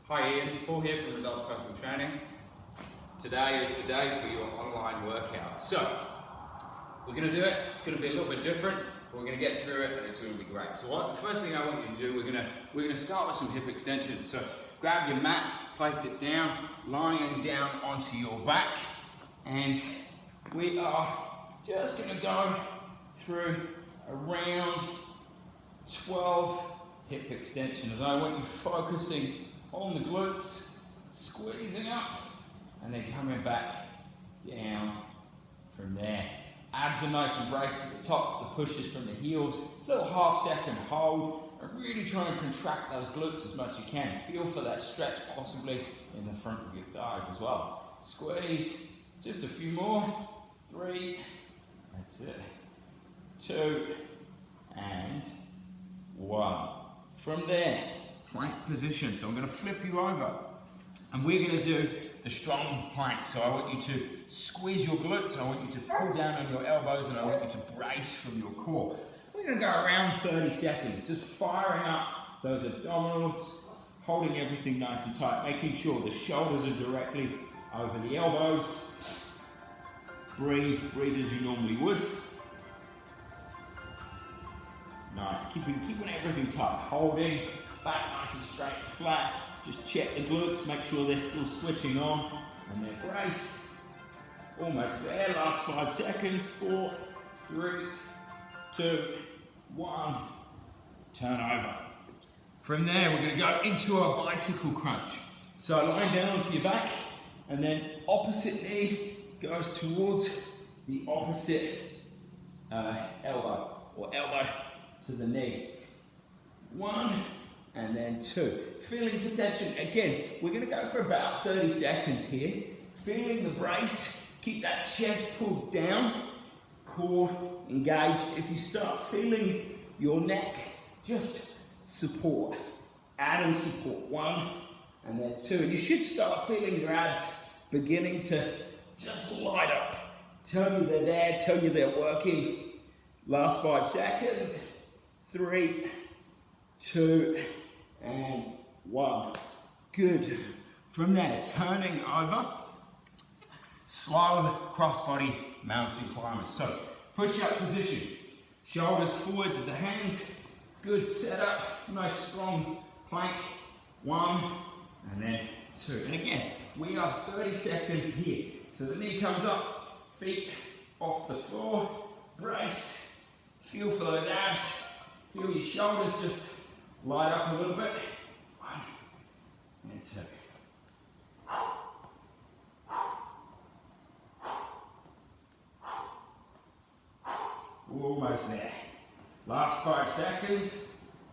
Hi Ian, Paul here from Results Personal Training. Today is the day for your online workout. So, we're going to do it. It's going to be a little bit different, but we're going to get through it and it's going to be great. So the first thing I want you to do, we're going to start with some hip extensions. So grab your mat, place it down, lying down onto your back, and we are just going to go through around 12 hip extensions. I want you focusing on the glutes, squeezing up, and then coming back down from there. Abs are nice and braced at the top, the pushes from the heels, little half-second hold, and really try and contract those glutes as much as you can. Feel for that stretch possibly in the front of your thighs as well. Squeeze, just a few more. 3, that's it. 2, and 1. From there, plank position. So I'm going to flip you over and we're going to do the strong plank. So I want you to squeeze your glutes, I want you to pull down on your elbows, and I want you to brace from your core. We're going to go around 30 seconds, just firing up those abdominals, holding everything nice and tight, making sure the shoulders are directly over the elbows. Breathe as you normally would. Nice, keeping everything tight, holding, back nice and straight and flat. Just check the glutes, make sure they're still switching on and they're braced. Almost there, last 5 seconds. 4, 3, 2, 1. Turn over. From there, we're going to go into a bicycle crunch. So lying down onto your back, and then opposite knee goes towards the opposite elbow, or elbow to the knee. 1, and then 2. Feeling for tension. Again, we're going to go for about 30 seconds here. Feeling the brace. Keep that chest pulled down. Core engaged. If you start feeling your neck, just support. Add and support. 1, and then 2. You should start feeling your abs beginning to just light up. Tell you they're there. Tell you they're working. Last 5 seconds. 3, 2, and 1. Good. From there, turning over, slow crossbody mountain climbers. So, push-up position, shoulders forwards of the hands, good setup, nice strong plank. 1, and then 2. And again, we are 30 seconds here. So the knee comes up, feet off the floor, brace, feel for those abs, feel your shoulders just light up a little bit. 1 and 2. Almost there. Last 5 seconds.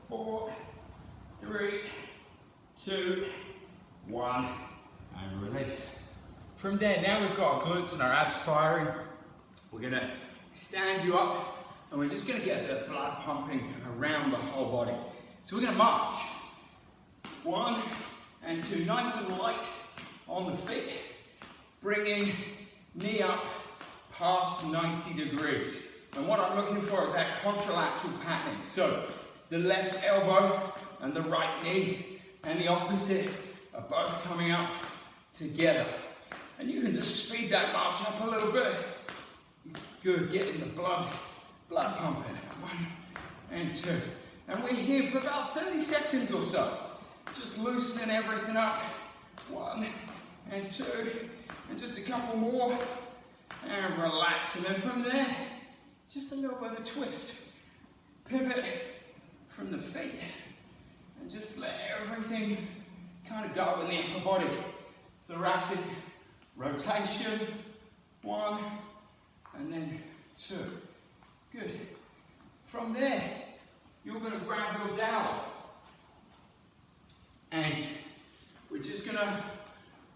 4, 3, 2, 1, and release. From there, now we've got our glutes and our abs firing. We're going to stand you up, and we're just going to get a bit of blood pumping around the whole body. So we're going to march. 1 and 2, nice and light on the feet. Bringing knee up past 90 degrees. And what I'm looking for is that contralateral patterning. So the left elbow and the right knee and the opposite are both coming up together. And you can just speed that march up a little bit. Good, getting the blood pumping. 1 and 2. And we're here for about 30 seconds or so. Just loosening everything up. 1 and 2. And just a couple more. And relax. And then from there, just a little bit of a twist. Pivot from the feet. And just let everything kind of go in the upper body. Thoracic rotation. 1 and then 2. Good. From there, you're going to grab your dowel. And we're just going to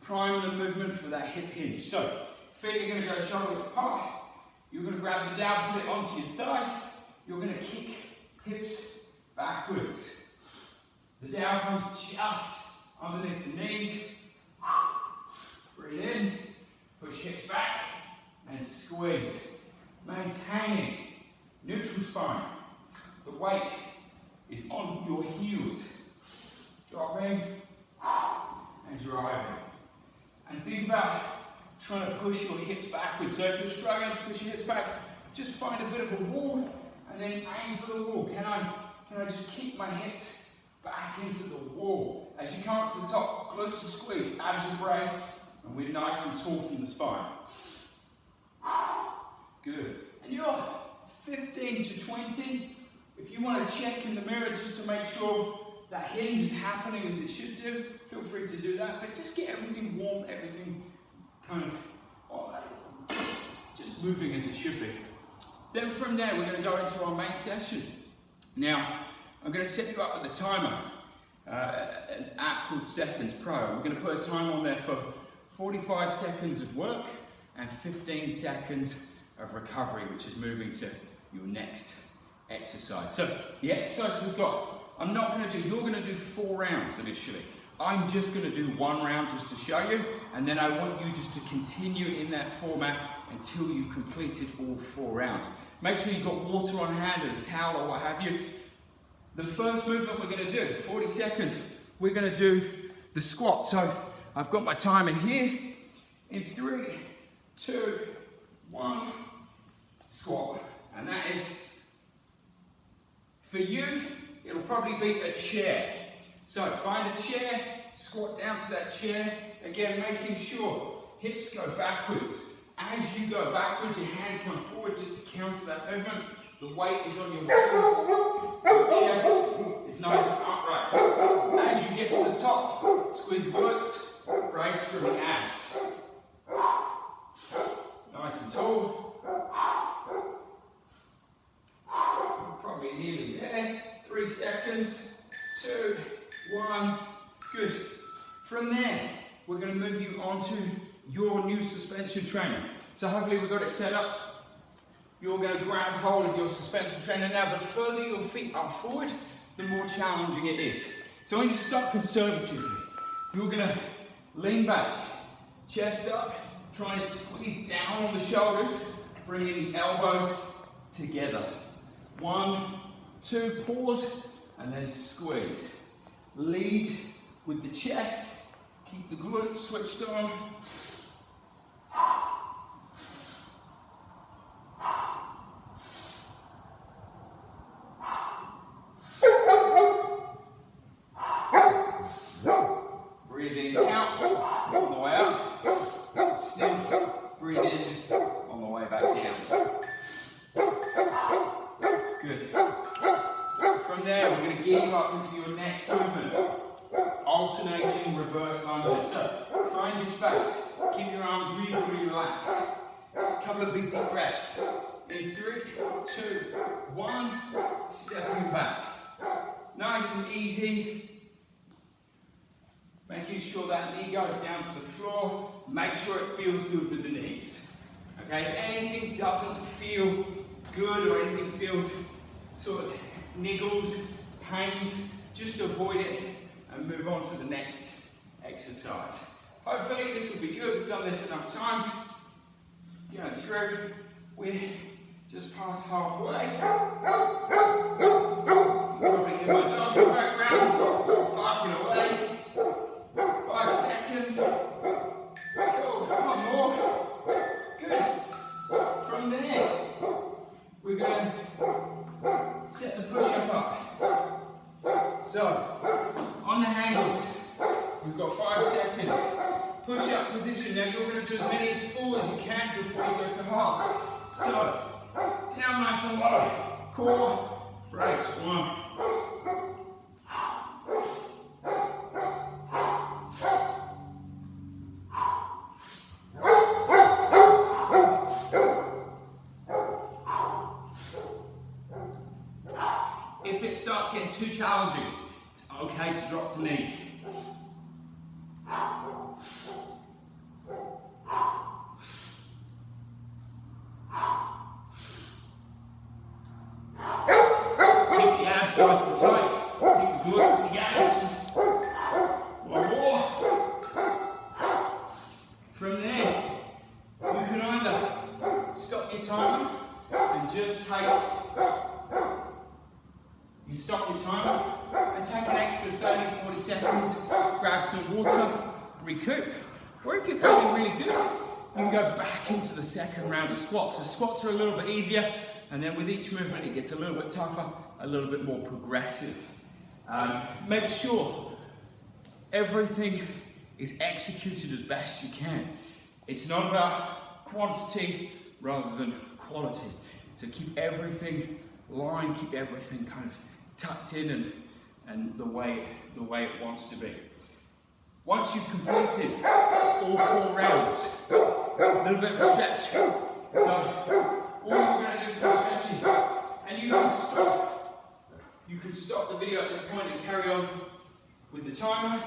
prime the movement for that hip hinge. So, feet are going to go shoulder apart. You're going to grab the dowel, put it onto your thighs. You're going to kick hips backwards. The dowel comes just underneath the knees. Breathe in, push hips back, and squeeze. Maintaining neutral spine. The weight is on your heels. Dropping, think about trying to push your hips backwards. So if you're struggling to push your hips back, just find a bit of a wall and then aim for the wall. Can I just keep my hips back into the wall? As you come up to the top, glutes are squeezed, abs are braced, and we're nice and tall from the spine. Good. And you're 15 to 20. If you want to check in the mirror just to make sure that hinge is happening as it should do, feel free to do that. But just get everything warm, everything kind of just moving as it should be. Then from there, we're going to go into our main session. Now, I'm going to set you up with a timer, an app called Seconds Pro. We're going to put a time on there for 45 seconds of work and 15 seconds of recovery, which is moving to your next exercise. So the exercise we've got, I'm not going to do, you're going to do 4 rounds initially. I'm just going to do 1 round just to show you, and then I want you just to continue in that format until you've completed all 4 rounds. Make sure you've got water on hand and a towel or what have you. The first movement we're going to do, 40 seconds, we're going to do the squat. So I've got my timer here. In 3, 2, 1, squat. And that is, for you, it'll probably be a chair. So find a chair, squat down to that chair. Again, making sure hips go backwards. As you go backwards, your hands come forward just to counter that movement. The weight is on your heels. Your chest is nice and upright. As you get to the top, squeeze the glutes, brace for the abs. Nice and tall. Probably nearly there. 3 seconds. 2, 1. Good. From there, we're going to move you onto your new suspension trainer. So hopefully we've got it set up. You're going to grab hold of your suspension trainer. Now, the further your feet are forward, the more challenging it is. So when you start conservatively, you're going to lean back, chest up, try and squeeze down on the shoulders, bringing the elbows together. 1, 2, pause, and then squeeze. Lead with the chest, keep the glutes switched on. Breathe in out, on the way up. Stiff, breathe in, on the way back down. Good. From there, we're going to gear you up into your next movement. Alternating reverse lunges. So, find your space. Keep your arms reasonably relaxed. A couple of big deep breaths. In 3, 2, 1. Stepping back. Nice and easy. Making sure that knee goes down to the floor. Make sure it feels good with the knees. Okay, if anything doesn't feel good or anything feels sort of niggles, pains, just avoid it and move on to the next exercise. Hopefully this will be good. We've done this enough times. Going through, we're just past halfway. Probably hear my dog in the background, barking away. 5 seconds. Cool, come on, more. Good. From there, we're going to set the push-up up. So, on the handles, we've got 5 seconds. Push-up position. Now you're going to do as many full as you can before you go to halves. So, down nice and low. Core, brace. 1. If it starts getting too challenging, it's okay to drop to knees. Keep the abs nice and tight. Keep the glutes engaged. 1 more. From there, you can either stop your timer and just take. You stop your timer and take an extra 30-40 seconds, grab some water, recoup, Or if you're feeling really good, you can go back into the second round of squats. So squats are a little bit easier, and then with each movement it gets a little bit tougher, a little bit more progressive. Make sure everything is executed as best you can. It's not about quantity rather than quality. So keep everything lined, keep everything kind of tucked in and the way it wants to be. Once you've completed all 4 rounds, a little bit of a stretch. So all you're going to do for stretching, and you can stop the video at this point and carry on with the timer,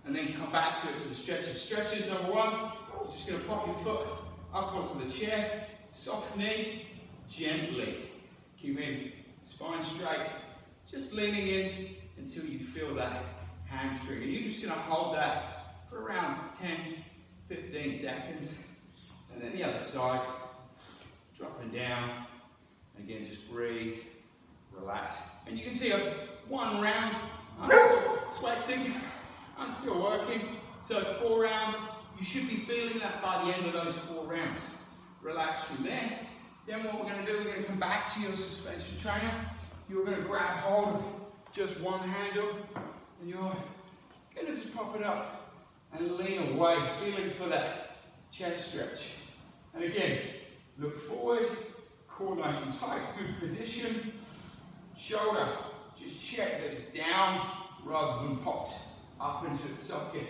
and then come back to it for the stretches. Stretches, number 1, you're just going to pop your foot up onto the chair, softening gently, keeping spine straight, just leaning in until you feel that hamstring. And you're just going to hold that for around 10-15 seconds. And then the other side, dropping down. Again, just breathe, relax. And you can see 1 round, I'm still sweating, I'm still working. So 4 rounds, you should be feeling that by the end of those 4 rounds. Relax from there. Then what we're going to do, we're going to come back to your suspension trainer. You're going to grab hold of just one handle, and you're going to just pop it up and lean away, feeling for that chest stretch. And again, look forward, core nice and tight, good position. Shoulder, just check that it's down rather than popped up into its socket.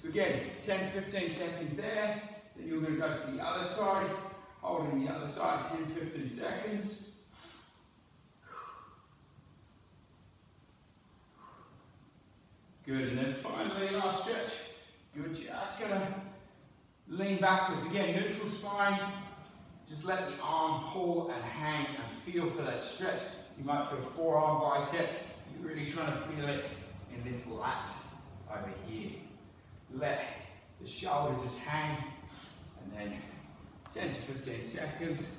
So again, 10-15 seconds there. Then you're going to go to the other side, holding the other side 10-15 seconds. Good, and then finally, last stretch, you're just going to lean backwards. Again, neutral spine, just let the arm pull and hang and feel for that stretch. You might feel forearm bicep, you're really trying to feel it in this lat over here. Let the shoulder just hang, and then 10-15 seconds,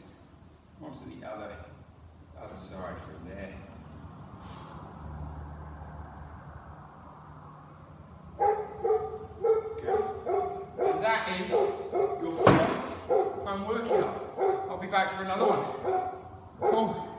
onto the other side from there. That is your first home workout. I'll be back for another one. Cool.